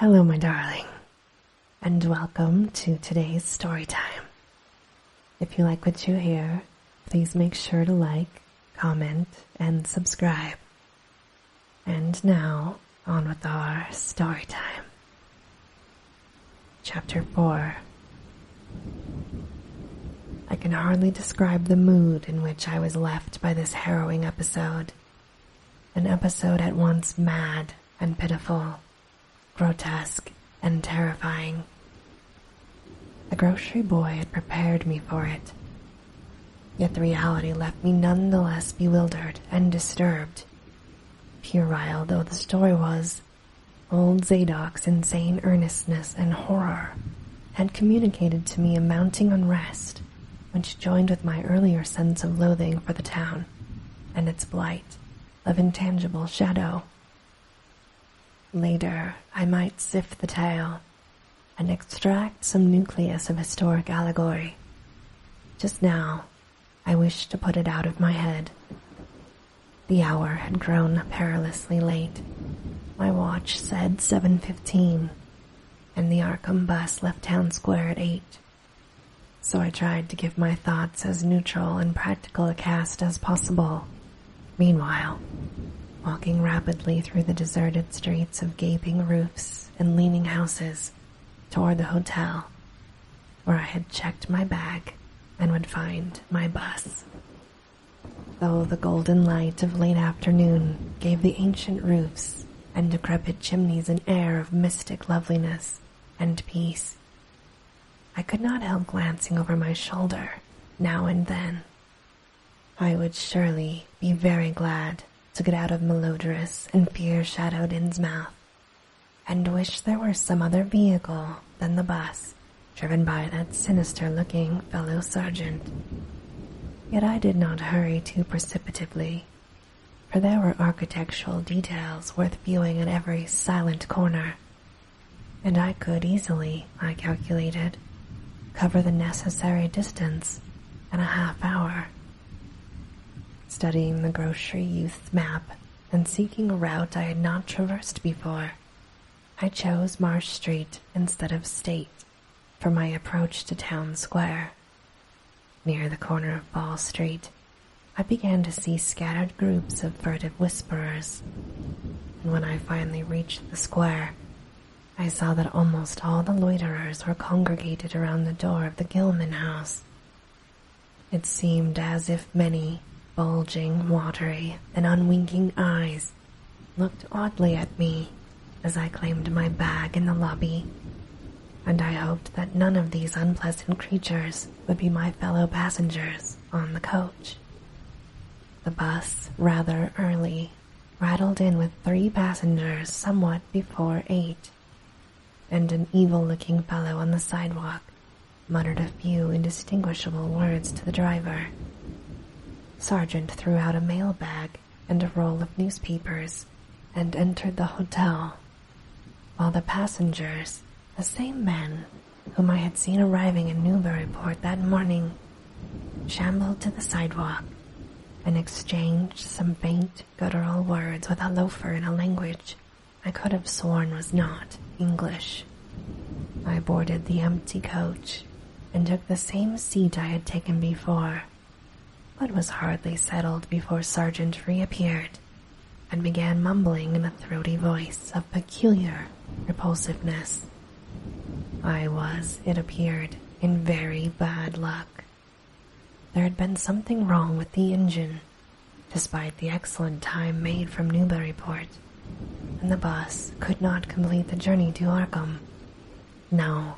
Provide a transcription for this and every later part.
Hello, my darling, and welcome to today's story time. If you like what you hear, please make sure to like, comment, and subscribe. And now, on with our story time. Chapter 4. I can hardly describe the mood in which I was left by this harrowing episode. An episode at once mad and pitiful, grotesque and terrifying. The grocery boy had prepared me for it, yet the reality left me none the less bewildered and disturbed. Puerile though the story was, old Zadok's insane earnestness and horror had communicated to me a mounting unrest, which joined with my earlier sense of loathing for the town and its blight of intangible shadow. Later, I might sift the tale and extract some nucleus of historic allegory. Just now, I wished to put it out of my head. The hour had grown perilously late. My watch said 7:15, and the Arkham bus left town square at 8. So I tried to give my thoughts as neutral and practical a cast as possible. Meanwhile, walking rapidly through the deserted streets of gaping roofs and leaning houses toward the hotel, where I had checked my bag and would find my bus. Though the golden light of late afternoon gave the ancient roofs and decrepit chimneys an air of mystic loveliness and peace, I could not help glancing over my shoulder now and then. I would surely be very glad to get out of malodorous and fear-shadowed Innsmouth, and wish there were some other vehicle than the bus driven by that sinister-looking fellow sergeant. Yet I did not hurry too precipitately, for there were architectural details worth viewing at every silent corner, and I could easily, I calculated, cover the necessary distance in a half-hour. Studying the grocery youth map and seeking a route I had not traversed before, I chose Marsh Street instead of State for my approach to Town Square. Near the corner of Ball Street, I began to see scattered groups of furtive whisperers, and when I finally reached the square, I saw that almost all the loiterers were congregated around the door of the Gilman house. It seemed as if many bulging, watery, and unwinking eyes looked oddly at me as I claimed my bag in the lobby, and I hoped that none of these unpleasant creatures would be my fellow passengers on the coach. The bus, rather early, rattled in with 3 passengers somewhat before 8, and an evil-looking fellow on the sidewalk muttered a few indistinguishable words to the driver. Sergeant threw out a mail bag and a roll of newspapers and entered the hotel, while the passengers, the same men whom I had seen arriving in Newburyport that morning, shambled to the sidewalk and exchanged some faint guttural words with a loafer in a language I could have sworn was not English. I boarded the empty coach and took the same seat I had taken before, but was hardly settled before Sergeant reappeared and began mumbling in a throaty voice of peculiar repulsiveness. I was, it appeared, in very bad luck. There had been something wrong with the engine, despite the excellent time made from Newburyport, and the bus could not complete the journey to Arkham. No,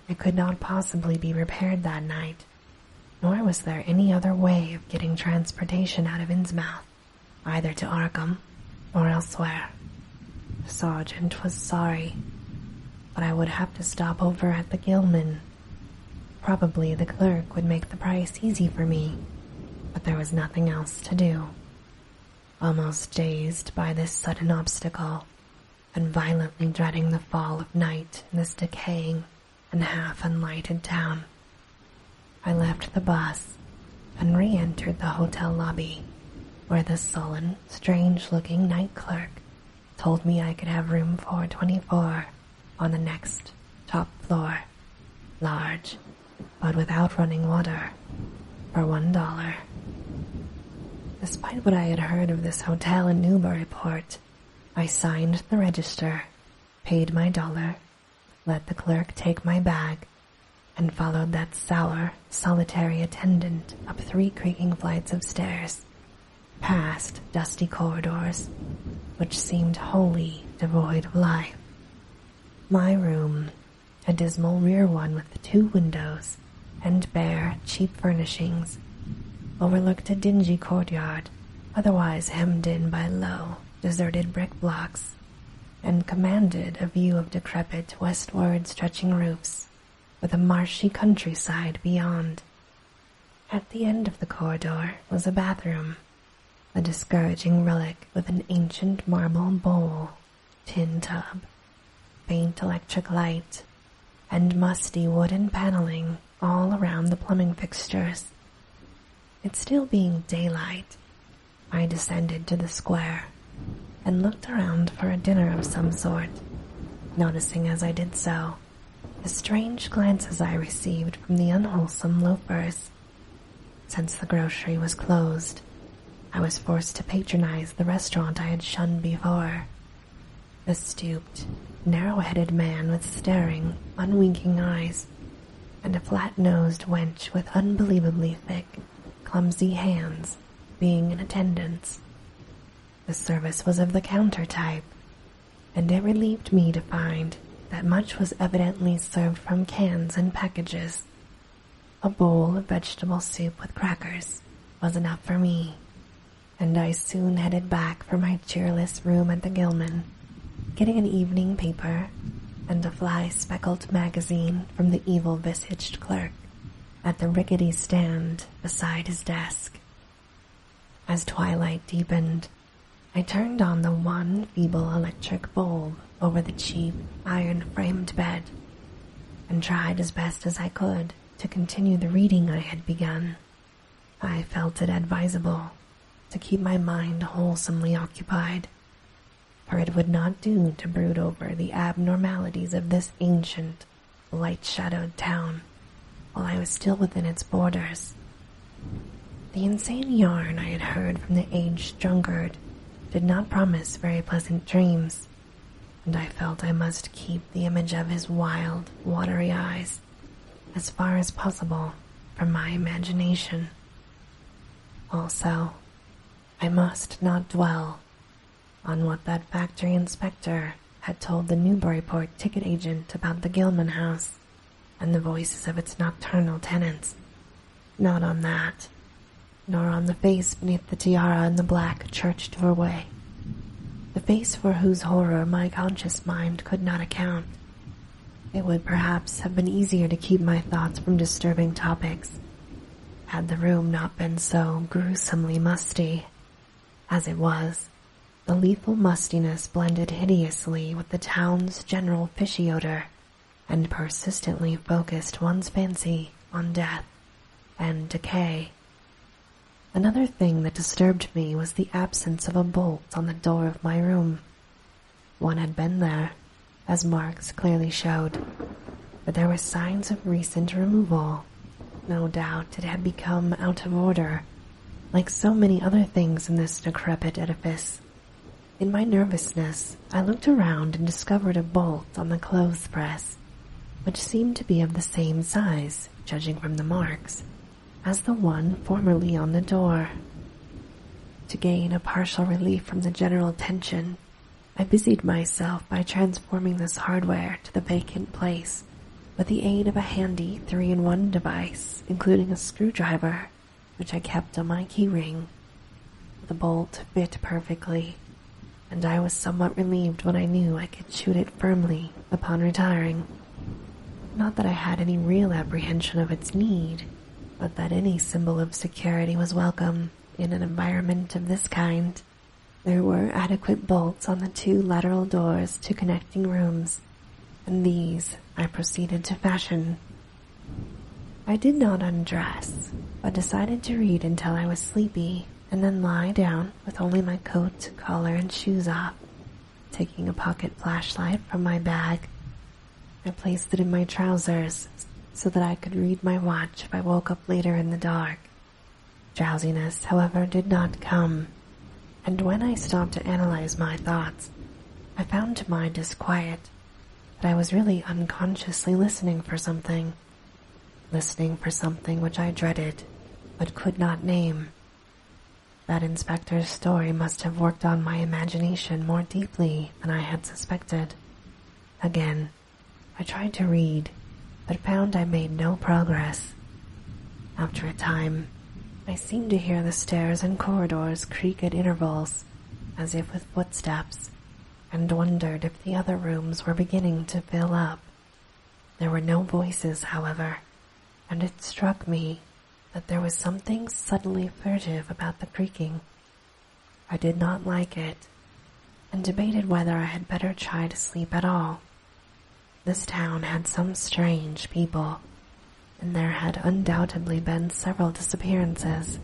it could not possibly be repaired that night, nor was there any other way of getting transportation out of Innsmouth, either to Arkham or elsewhere. The sergeant was sorry, but I would have to stop over at the Gilman. Probably the clerk would make the price easy for me, but there was nothing else to do. Almost dazed by this sudden obstacle, and violently dreading the fall of night in this decaying and half-unlighted town, I left the bus and re-entered the hotel lobby, where the sullen, strange-looking night clerk told me I could have room for 24 on the next top floor, large, but without running water, for $1. Despite what I had heard of this hotel in Newburyport, I signed the register, paid my $1, let the clerk take my bag, and followed that sour, solitary attendant up 3 creaking flights of stairs, past dusty corridors, which seemed wholly devoid of life. My room, a dismal rear one with 2 windows and bare, cheap furnishings, overlooked a dingy courtyard, otherwise hemmed in by low, deserted brick blocks, and commanded a view of decrepit, westward stretching roofs, with a marshy countryside beyond. At the end of the corridor was a bathroom, a discouraging relic with an ancient marble bowl, tin tub, faint electric light, and musty wooden paneling all around the plumbing fixtures. It still being daylight, I descended to the square and looked around for a dinner of some sort, noticing as I did so the strange glances I received from the unwholesome loafers. Since the grocery was closed, I was forced to patronize the restaurant I had shunned before. A stooped, narrow-headed man with staring, unwinking eyes, and a flat-nosed wench with unbelievably thick, clumsy hands being in attendance. The service was of the counter type, and it relieved me to find that much was evidently served from cans and packages. A bowl of vegetable soup with crackers was enough for me, and I soon headed back for my cheerless room at the Gilman, getting an evening paper and a fly-speckled magazine from the evil-visaged clerk at the rickety stand beside his desk. As twilight deepened, I turned on the one feeble electric bulb over the cheap, iron-framed bed and tried as best as I could to continue the reading I had begun. I felt it advisable to keep my mind wholesomely occupied, for it would not do to brood over the abnormalities of this ancient, light-shadowed town while I was still within its borders. The insane yarn I had heard from the aged drunkard did not promise very pleasant dreams, and I felt I must keep the image of his wild, watery eyes as far as possible from my imagination. Also, I must not dwell on what that factory inspector had told the Newburyport ticket agent about the Gilman house and the voices of its nocturnal tenants. Not on that, nor on the face beneath the tiara in the black church doorway, the face for whose horror my conscious mind could not account. It would perhaps have been easier to keep my thoughts from disturbing topics had the room not been so gruesomely musty. As it was, the lethal mustiness blended hideously with the town's general fishy odor and persistently focused one's fancy on death and decay. Another thing that disturbed me was the absence of a bolt on the door of my room. One had been there, as marks clearly showed, but there were signs of recent removal. No doubt it had become out of order, like so many other things in this decrepit edifice. In my nervousness, I looked around and discovered a bolt on the clothes press, which seemed to be of the same size, judging from the marks, as the one formerly on the door. To gain a partial relief from the general tension, I busied myself by transforming this hardware to the vacant place with the aid of a handy 3-in-1 device, including a screwdriver, which I kept on my key ring. The bolt fit perfectly, and I was somewhat relieved when I knew I could shoot it firmly upon retiring. Not that I had any real apprehension of its need, but that any symbol of security was welcome in an environment of this kind. There were adequate bolts on the 2 lateral doors to connecting rooms, and these I proceeded to fashion. I did not undress, but decided to read until I was sleepy, and then lie down with only my coat, collar, and shoes off, taking a pocket flashlight from my bag I placed it in my trousers so that I could read my watch if I woke up later in the dark. Drowsiness, however, did not come, and when I stopped to analyze my thoughts, I found to my disquiet that I was really unconsciously listening for something which I dreaded but could not name. That inspector's story must have worked on my imagination more deeply than I had suspected. Again, I tried to read, but found I made no progress. After a time, I seemed to hear the stairs and corridors creak at intervals, as if with footsteps, and wondered if the other rooms were beginning to fill up. There were no voices, however, and it struck me that there was something subtly furtive about the creaking. I did not like it, and debated whether I had better try to sleep at all. This town had some strange people, and there had undoubtedly been several disappearances.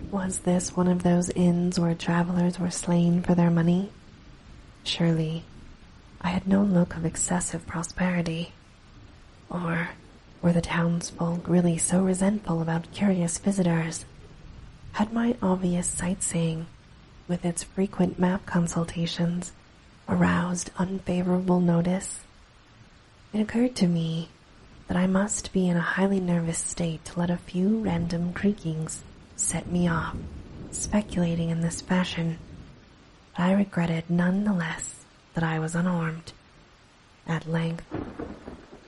Was this one of those inns where travelers were slain for their money? Surely, I had no look of excessive prosperity. Or were the townsfolk really so resentful about curious visitors? Had my obvious sightseeing, with its frequent map consultations, aroused unfavorable notice? It occurred to me that I must be in a highly nervous state to let a few random creakings set me off, speculating in this fashion. But I regretted none the less that I was unarmed. At length,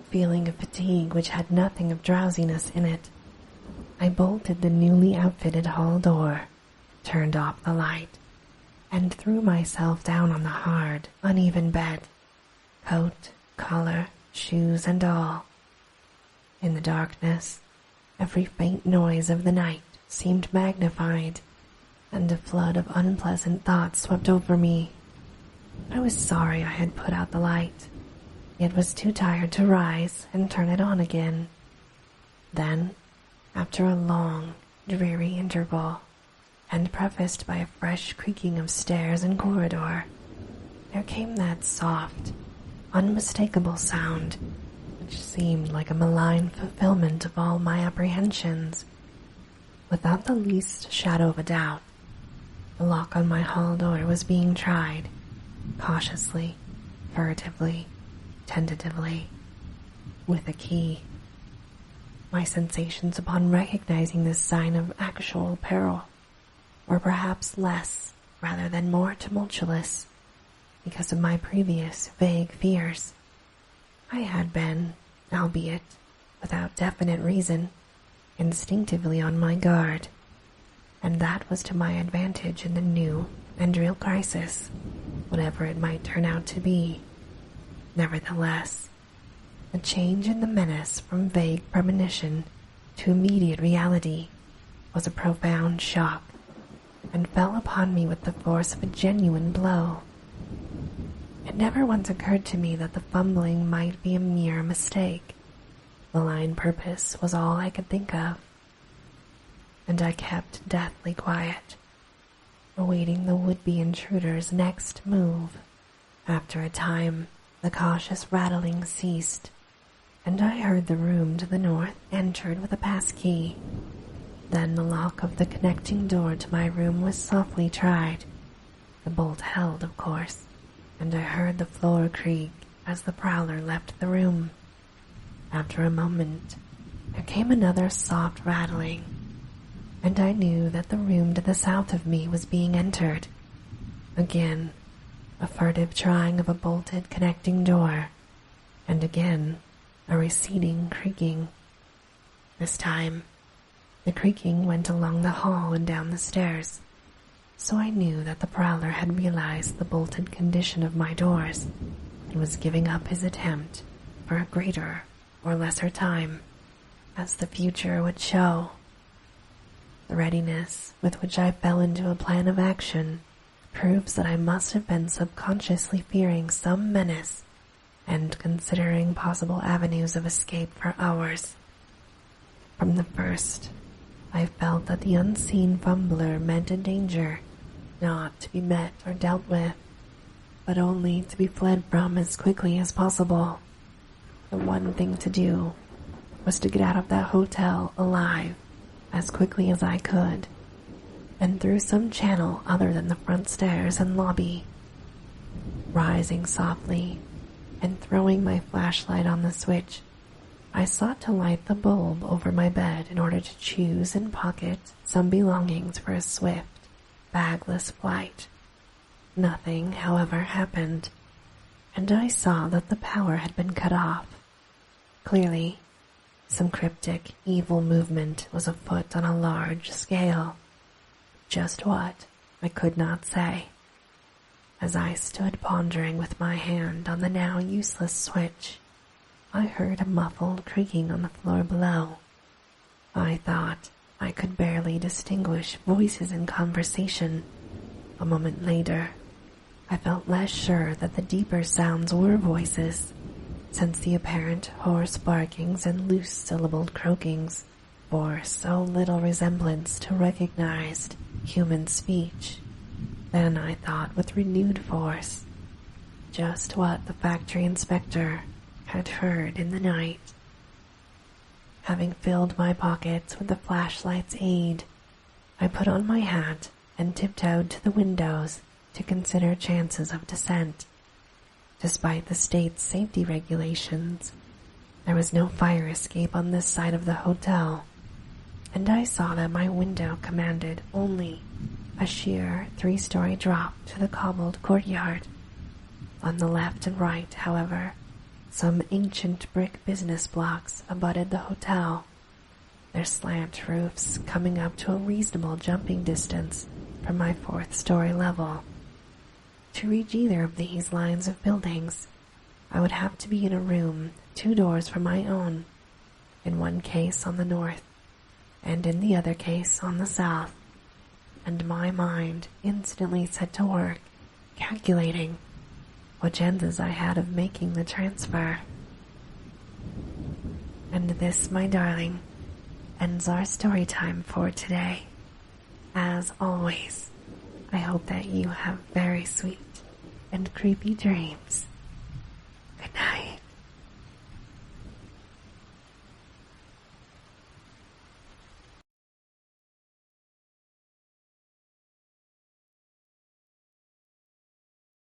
feeling a fatigue which had nothing of drowsiness in it, I bolted the newly outfitted hall door, turned off the light, and threw myself down on the hard, uneven bed, coat, collar, shoes, and all. In the darkness, every faint noise of the night seemed magnified, and a flood of unpleasant thoughts swept over me. I was sorry I had put out the light, yet was too tired to rise and turn it on again. Then, after a long, dreary interval, and prefaced by a fresh creaking of stairs and corridor, there came that soft, unmistakable sound which seemed like a malign fulfillment of all my apprehensions. Without the least shadow of a doubt, the lock on my hall door was being tried, cautiously, furtively, tentatively, with a key. My sensations upon recognizing this sign of actual peril were perhaps less rather than more tumultuous because of my previous vague fears. I had been, albeit without definite reason, instinctively on my guard, and that was to my advantage in the new and real crisis, whatever it might turn out to be. Nevertheless, the change in the menace from vague premonition to immediate reality was a profound shock, and fell upon me with the force of a genuine blow. It never once occurred to me that the fumbling might be a mere mistake. Malign purpose was all I could think of, and I kept deathly quiet, awaiting the would-be intruder's next move. After a time, the cautious rattling ceased, and I heard the room to the north entered with a pass-key. Then the lock of the connecting door to my room was softly tried. The bolt held, of course, and I heard the floor creak as the prowler left the room. After a moment, there came another soft rattling, and I knew that the room to the south of me was being entered. Again, a furtive trying of a bolted connecting door, and again, a receding creaking. This time, the creaking went along the hall and down the stairs, so I knew that the prowler had realized the bolted condition of my doors and was giving up his attempt for a greater or lesser time, as the future would show. The readiness with which I fell into a plan of action proves that I must have been subconsciously fearing some menace and considering possible avenues of escape for hours. From the first, I felt that the unseen fumbler meant a danger not to be met or dealt with, but only to be fled from as quickly as possible. the one thing to do was to get out of that hotel alive as quickly as I could, and through some channel other than the front stairs and lobby. Rising softly and throwing my flashlight on the switch, I sought to light the bulb over my bed in order to choose and pocket some belongings for a swift, bagless flight. Nothing, however, happened, and I saw that the power had been cut off. Clearly, some cryptic, evil movement was afoot on a large scale. Just what, I could not say. As I stood pondering with my hand on the now useless switch, I heard a muffled creaking on the floor below. I thought I could barely distinguish voices in conversation. A moment later, I felt less sure that the deeper sounds were voices, since the apparent hoarse barkings and loose-syllabled croakings bore so little resemblance to recognized human speech. Then I thought with renewed force just what the factory inspector had heard in the night. Having filled my pockets with the flashlight's aid, I put on my hat and tiptoed to the windows to consider chances of descent. Despite the state's safety regulations, there was no fire escape on this side of the hotel, and I saw that my window commanded only a sheer 3-story drop to the cobbled courtyard. On the left and right, however, some ancient brick business blocks abutted the hotel, their slant roofs coming up to a reasonable jumping distance from my 4th-story level. To reach either of these lines of buildings, I would have to be in a room 2 doors from my own, in one case on the north, and in the other case on the south, and my mind instantly set to work calculating what chances I had of making the transfer. And this, my darling, ends our story time for today. As always, I hope that you have very sweet and creepy dreams. Good night.